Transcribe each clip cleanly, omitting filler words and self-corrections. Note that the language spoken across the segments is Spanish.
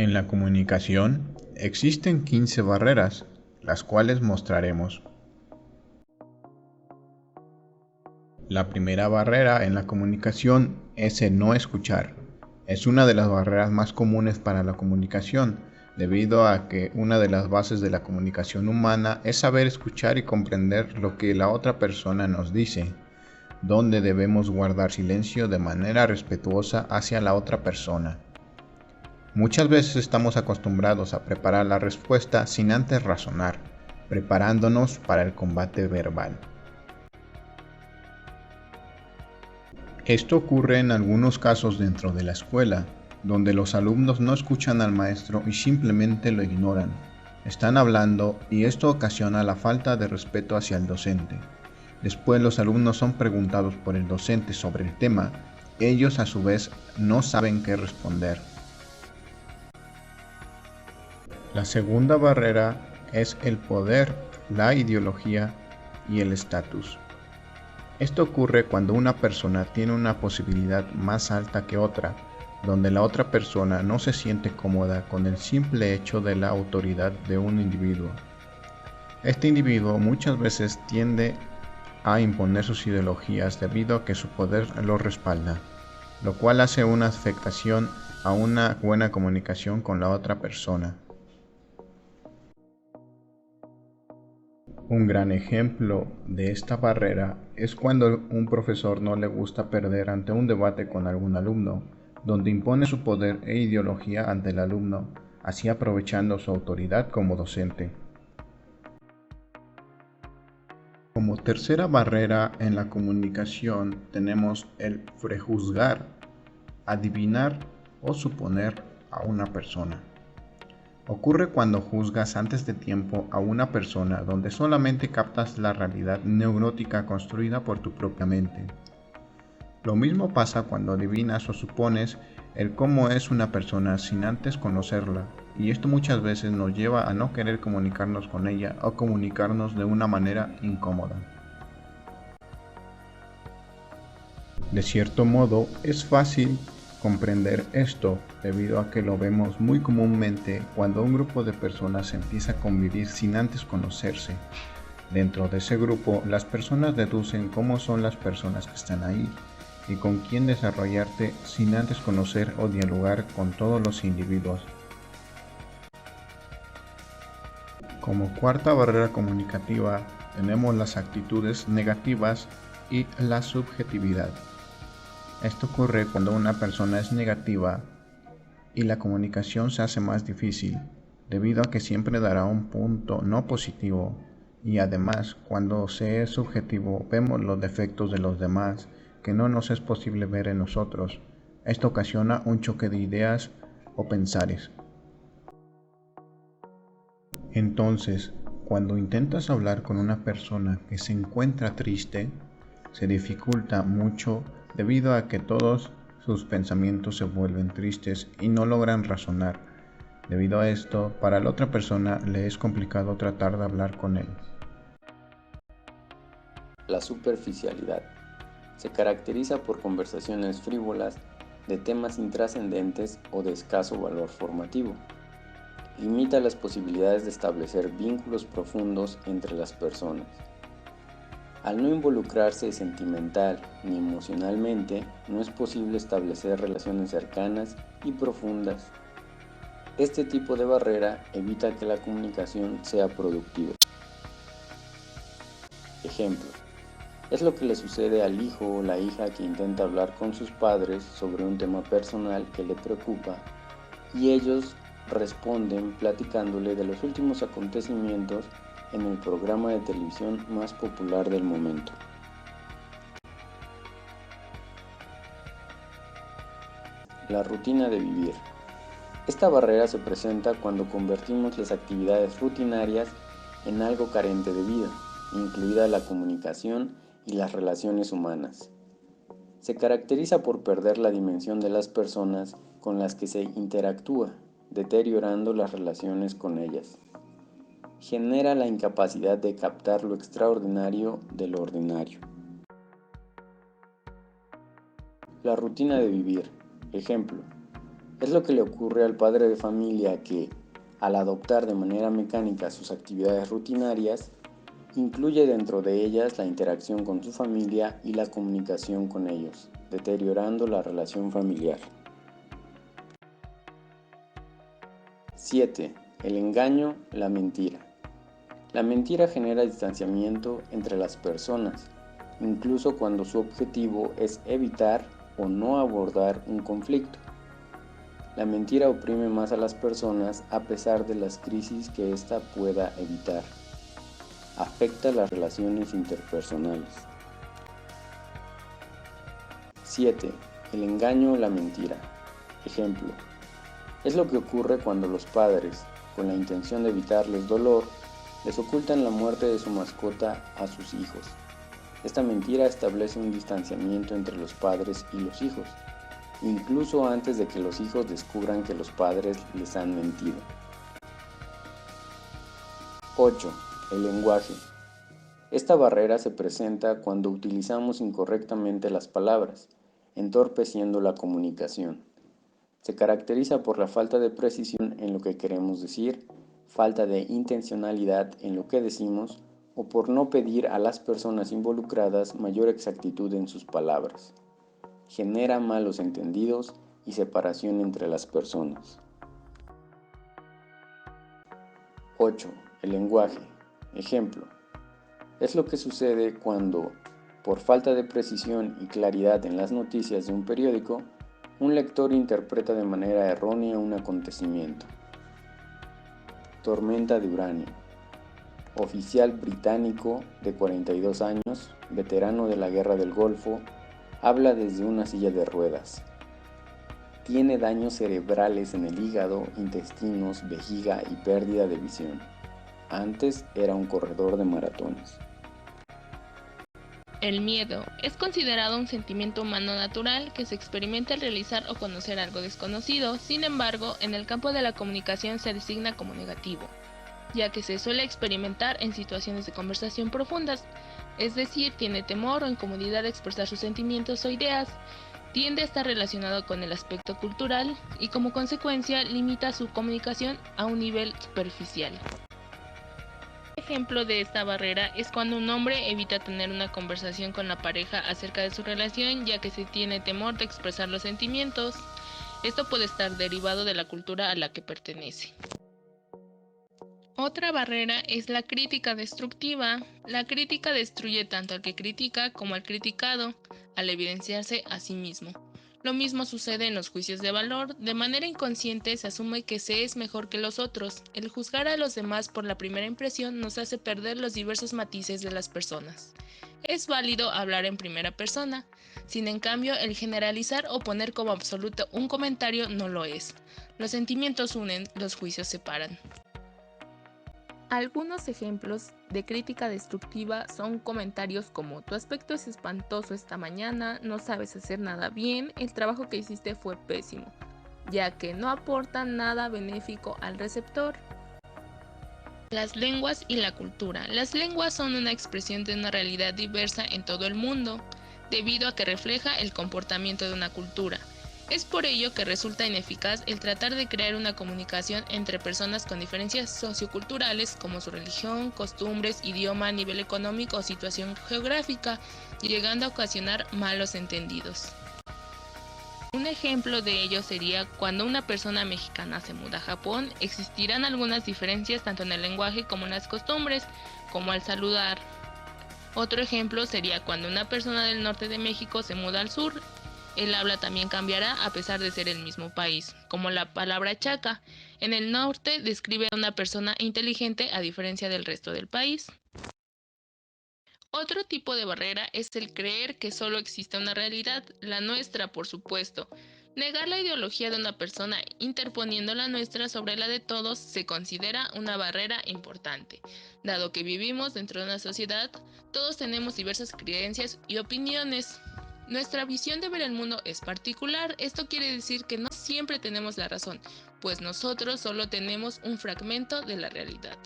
En la comunicación existen 15 barreras, las cuales mostraremos. La primera barrera en la comunicación es el no escuchar. Es una de las barreras más comunes para la comunicación, debido a que una de las bases de la comunicación humana es saber escuchar y comprender lo que la otra persona nos dice, donde debemos guardar silencio de manera respetuosa hacia la otra persona. Muchas veces estamos acostumbrados a preparar la respuesta sin antes razonar, preparándonos para el combate verbal. Esto ocurre en algunos casos dentro de la escuela, donde los alumnos no escuchan al maestro y simplemente lo ignoran. Están hablando y esto ocasiona la falta de respeto hacia el docente. Después los alumnos son preguntados por el docente sobre el tema. Ellos a su vez no saben qué responder. La segunda barrera es el poder, la ideología y el estatus. Esto ocurre cuando una persona tiene una posibilidad más alta que otra, donde la otra persona no se siente cómoda con el simple hecho de la autoridad de un individuo. Este individuo muchas veces tiende a imponer sus ideologías debido a que su poder lo respalda, lo cual hace una afectación a una buena comunicación con la otra persona. Un gran ejemplo de esta barrera es cuando un profesor no le gusta perder ante un debate con algún alumno, donde impone su poder e ideología ante el alumno, así aprovechando su autoridad como docente. Como tercera barrera en la comunicación tenemos el prejuzgar, adivinar o suponer a una persona. Ocurre cuando juzgas antes de tiempo a una persona donde solamente captas la realidad neurótica construida por tu propia mente. Lo mismo pasa cuando adivinas o supones el cómo es una persona sin antes conocerla, y esto muchas veces nos lleva a no querer comunicarnos con ella o comunicarnos de una manera incómoda. De cierto modo, es fácil comprender esto debido a que lo vemos muy comúnmente cuando un grupo de personas empieza a convivir sin antes conocerse. Dentro de ese grupo, las personas deducen cómo son las personas que están ahí y con quién desarrollarte sin antes conocer o dialogar con todos los individuos. Como cuarta barrera comunicativa, tenemos las actitudes negativas y la subjetividad. Esto ocurre cuando una persona es negativa y la comunicación se hace más difícil, debido a que siempre dará un punto no positivo, y además cuando se es subjetivo vemos los defectos de los demás que no nos es posible ver en nosotros. Esto ocasiona un choque de ideas o pensares. Entonces, cuando intentas hablar con una persona que se encuentra triste, se dificulta mucho debido a que todos sus pensamientos se vuelven tristes y no logran razonar. Debido a esto, para la otra persona le es complicado tratar de hablar con él. La superficialidad se caracteriza por conversaciones frívolas de temas intrascendentes o de escaso valor formativo. Limita las posibilidades de establecer vínculos profundos entre las personas. Al no involucrarse sentimental ni emocionalmente, no es posible establecer relaciones cercanas y profundas. Este tipo de barrera evita que la comunicación sea productiva. Ejemplo: es lo que le sucede al hijo o la hija que intenta hablar con sus padres sobre un tema personal que le preocupa y ellos responden platicándole de los últimos acontecimientos en el programa de televisión más popular del momento. La rutina de vivir. Esta barrera se presenta cuando convertimos las actividades rutinarias en algo carente de vida, incluida la comunicación y las relaciones humanas. Se caracteriza por perder la dimensión de las personas con las que se interactúa, deteriorando las relaciones con ellas. Genera la incapacidad de captar lo extraordinario de lo ordinario. La rutina de vivir. Ejemplo: Es lo que le ocurre al padre de familia que, al adoptar de manera mecánica sus actividades rutinarias, incluye dentro de ellas la interacción con su familia y la comunicación con ellos, deteriorando la relación familiar. 7. El engaño, la mentira. La mentira genera distanciamiento entre las personas, incluso cuando su objetivo es evitar o no abordar un conflicto. La mentira oprime más a las personas a pesar de las crisis que ésta pueda evitar. Afecta las relaciones interpersonales. 7. El engaño o la mentira. Ejemplo. Es lo que ocurre cuando los padres, con la intención de evitarles dolor, les ocultan la muerte de su mascota a sus hijos. Esta mentira establece un distanciamiento entre los padres y los hijos, incluso antes de que los hijos descubran que los padres les han mentido. 8. El lenguaje. Esta barrera se presenta cuando utilizamos incorrectamente las palabras, entorpeciendo la comunicación. Se caracteriza por la falta de precisión en lo que queremos decir, falta de intencionalidad en lo que decimos o por no pedir a las personas involucradas mayor exactitud en sus palabras. Genera malos entendidos y separación entre las personas. 8. El lenguaje. Ejemplo. Es lo que sucede cuando, por falta de precisión y claridad en las noticias de un periódico, un lector interpreta de manera errónea un acontecimiento. Tormenta de uranio. Oficial británico de 42 años, veterano de la Guerra del Golfo, habla desde una silla de ruedas. Tiene daños cerebrales en el hígado, intestinos, vejiga y pérdida de visión. Antes era un corredor de maratones. El miedo es considerado un sentimiento humano natural que se experimenta al realizar o conocer algo desconocido. Sin embargo, en el campo de la comunicación se designa como negativo, ya que se suele experimentar en situaciones de conversación profundas, es decir, tiene temor o incomodidad de expresar sus sentimientos o ideas, tiende a estar relacionado con el aspecto cultural y como consecuencia limita su comunicación a un nivel superficial. Un ejemplo de esta barrera es cuando un hombre evita tener una conversación con la pareja acerca de su relación ya que se tiene temor de expresar los sentimientos. Esto puede estar derivado de la cultura a la que pertenece. Otra barrera es la crítica destructiva. La crítica destruye tanto al que critica como al criticado, al evidenciarse a sí mismo. Lo mismo sucede en los juicios de valor. De manera inconsciente se asume que se es mejor que los otros. El juzgar a los demás por la primera impresión nos hace perder los diversos matices de las personas. Es válido hablar en primera persona, sin en cambio el generalizar o poner como absoluto un comentario no lo es. Los sentimientos unen, los juicios separan. Algunos ejemplos de crítica destructiva son comentarios como: tu aspecto es espantoso esta mañana, no sabes hacer nada bien, el trabajo que hiciste fue pésimo, ya que no aportan nada benéfico al receptor. Las lenguas y la cultura. Las lenguas son una expresión de una realidad diversa en todo el mundo, debido a que refleja el comportamiento de una cultura. Es por ello que resulta ineficaz el tratar de crear una comunicación entre personas con diferencias socioculturales como su religión, costumbres, idioma, nivel económico o situación geográfica, llegando a ocasionar malos entendidos. Un ejemplo de ello sería cuando una persona mexicana se muda a Japón, existirán algunas diferencias tanto en el lenguaje como en las costumbres, como al saludar. Otro ejemplo sería cuando una persona del norte de México se muda al sur. El habla también cambiará a pesar de ser el mismo país, como la palabra chaca. En el norte describe a una persona inteligente a diferencia del resto del país. Otro tipo de barrera es el creer que solo existe una realidad, la nuestra por supuesto. Negar la ideología de una persona interponiendo la nuestra sobre la de todos se considera una barrera importante. Dado que vivimos dentro de una sociedad, todos tenemos diversas creencias y opiniones. Nuestra visión de ver el mundo es particular. Esto quiere decir que no siempre tenemos la razón, pues nosotros solo tenemos un fragmento de la realidad.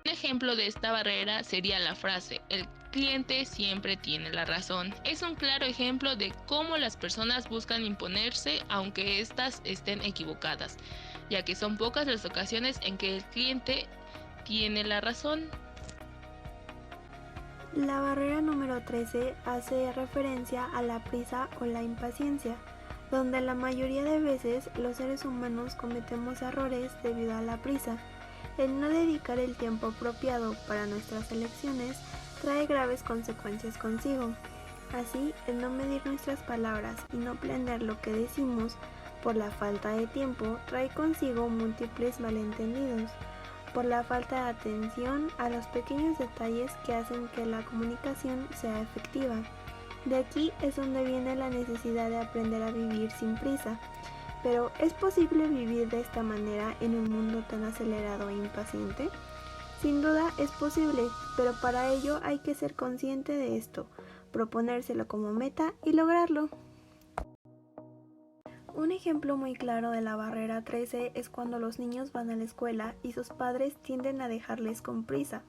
Un ejemplo de esta barrera sería la frase: el cliente siempre tiene la razón. Es un claro ejemplo de cómo las personas buscan imponerse aunque éstas estén equivocadas, ya que son pocas las ocasiones en que el cliente tiene la razón. La barrera número 13 hace referencia a la prisa o la impaciencia, donde la mayoría de veces los seres humanos cometemos errores debido a la prisa. El no dedicar el tiempo apropiado para nuestras elecciones trae graves consecuencias consigo. Así, el no medir nuestras palabras y no planear lo que decimos por la falta de tiempo trae consigo múltiples malentendidos, por la falta de atención a los pequeños detalles que hacen que la comunicación sea efectiva. De aquí es donde viene la necesidad de aprender a vivir sin prisa. Pero, ¿es posible vivir de esta manera en un mundo tan acelerado e impaciente? Sin duda es posible, pero para ello hay que ser consciente de esto, proponérselo como meta y lograrlo. Un ejemplo muy claro de la barrera 13 es cuando los niños van a la escuela y sus padres tienden a dejarles con prisa.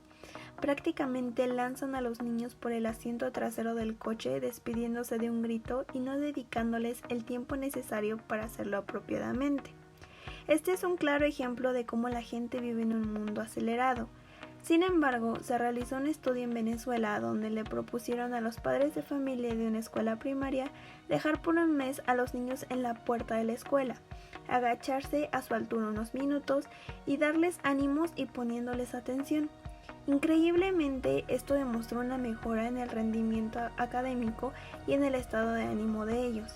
Prácticamente lanzan a los niños por el asiento trasero del coche despidiéndose de un grito y no dedicándoles el tiempo necesario para hacerlo apropiadamente. Este es un claro ejemplo de cómo la gente vive en un mundo acelerado. Sin embargo, se realizó un estudio en Venezuela donde le propusieron a los padres de familia de una escuela primaria dejar por un mes a los niños en la puerta de la escuela, agacharse a su altura unos minutos y darles ánimos y poniéndoles atención. Increíblemente, esto demostró una mejora en el rendimiento académico y en el estado de ánimo de ellos.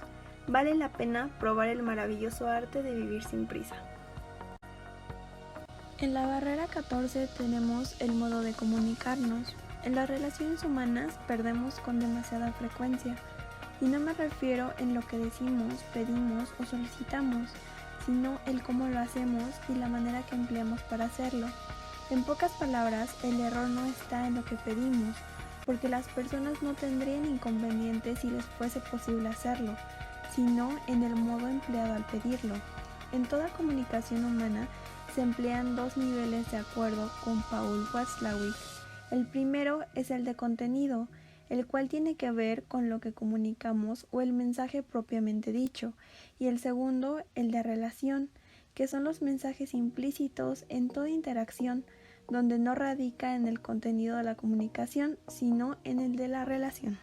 Vale la pena probar el maravilloso arte de vivir sin prisa. En la barrera 14 tenemos el modo de comunicarnos. En las relaciones humanas perdemos con demasiada frecuencia, y no me refiero en lo que decimos, pedimos o solicitamos, sino el cómo lo hacemos y la manera que empleamos para hacerlo. En pocas palabras, el error no está en lo que pedimos, porque las personas no tendrían inconveniente si les fuese posible hacerlo, sino en el modo empleado al pedirlo. En toda comunicación humana se emplean dos niveles de acuerdo con Paul Watzlawick. El primero es el de contenido, el cual tiene que ver con lo que comunicamos o el mensaje propiamente dicho, y el segundo, el de relación, que son los mensajes implícitos en toda interacción, donde no radica en el contenido de la comunicación, sino en el de la relación.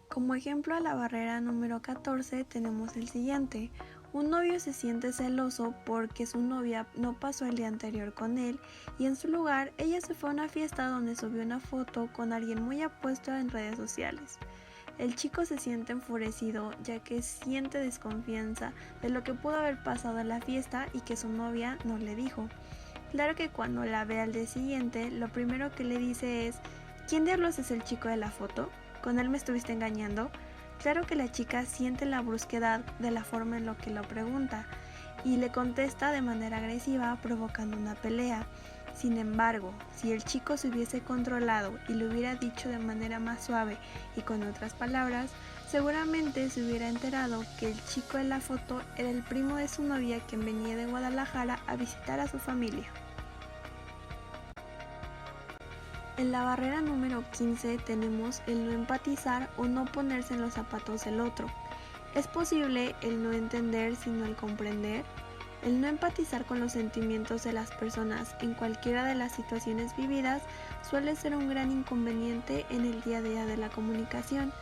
Como ejemplo a la barrera número 14 tenemos el siguiente. Un novio se siente celoso porque su novia no pasó el día anterior con él y en su lugar ella se fue a una fiesta donde subió una foto con alguien muy apuesto en redes sociales. El chico se siente enfurecido ya que siente desconfianza de lo que pudo haber pasado en la fiesta y que su novia no le dijo. Claro que cuando la ve al día siguiente, lo primero que le dice es: ¿quién diablos es el chico de la foto? ¿Con él me estuviste engañando? Claro que la chica siente la brusquedad de la forma en la que lo pregunta y le contesta de manera agresiva, provocando una pelea. Sin embargo, si el chico se hubiese controlado y le hubiera dicho de manera más suave y con otras palabras, seguramente se hubiera enterado que el chico de la foto era el primo de su novia quien venía de Guadalajara a visitar a su familia. En la barrera número 15 tenemos el no empatizar o no ponerse en los zapatos del otro. ¿Es posible el no entender sino el comprender? El no empatizar con los sentimientos de las personas en cualquiera de las situaciones vividas suele ser un gran inconveniente en el día a día de la comunicación.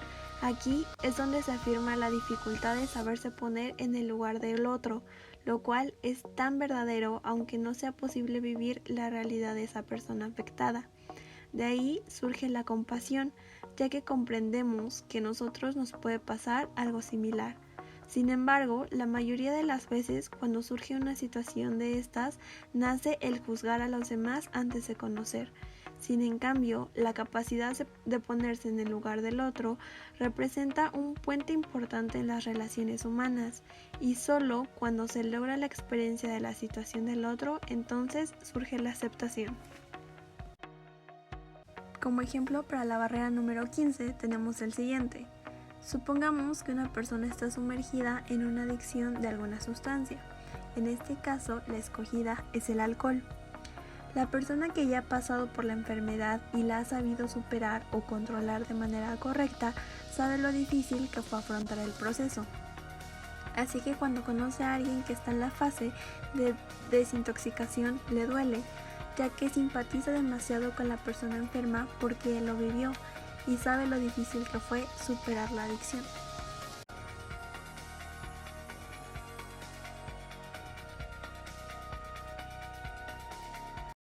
Aquí es donde se afirma la dificultad de saberse poner en el lugar del otro, lo cual es tan verdadero aunque no sea posible vivir la realidad de esa persona afectada. De ahí surge la compasión, ya que comprendemos que a nosotros nos puede pasar algo similar. Sin embargo, la mayoría de las veces cuando surge una situación de estas, nace el juzgar a los demás antes de conocer. Sin en cambio, la capacidad de ponerse en el lugar del otro representa un puente importante en las relaciones humanas, y solo cuando se logra la experiencia de la situación del otro, entonces surge la aceptación. Como ejemplo para la barrera número 15 tenemos el siguiente. Supongamos que una persona está sumergida en una adicción de alguna sustancia. En este caso, la escogida es el alcohol. La persona que ya ha pasado por la enfermedad y la ha sabido superar o controlar de manera correcta sabe lo difícil que fue afrontar el proceso. Así que cuando conoce a alguien que está en la fase de desintoxicación le duele, ya que simpatiza demasiado con la persona enferma porque él lo vivió y sabe lo difícil que fue superar la adicción.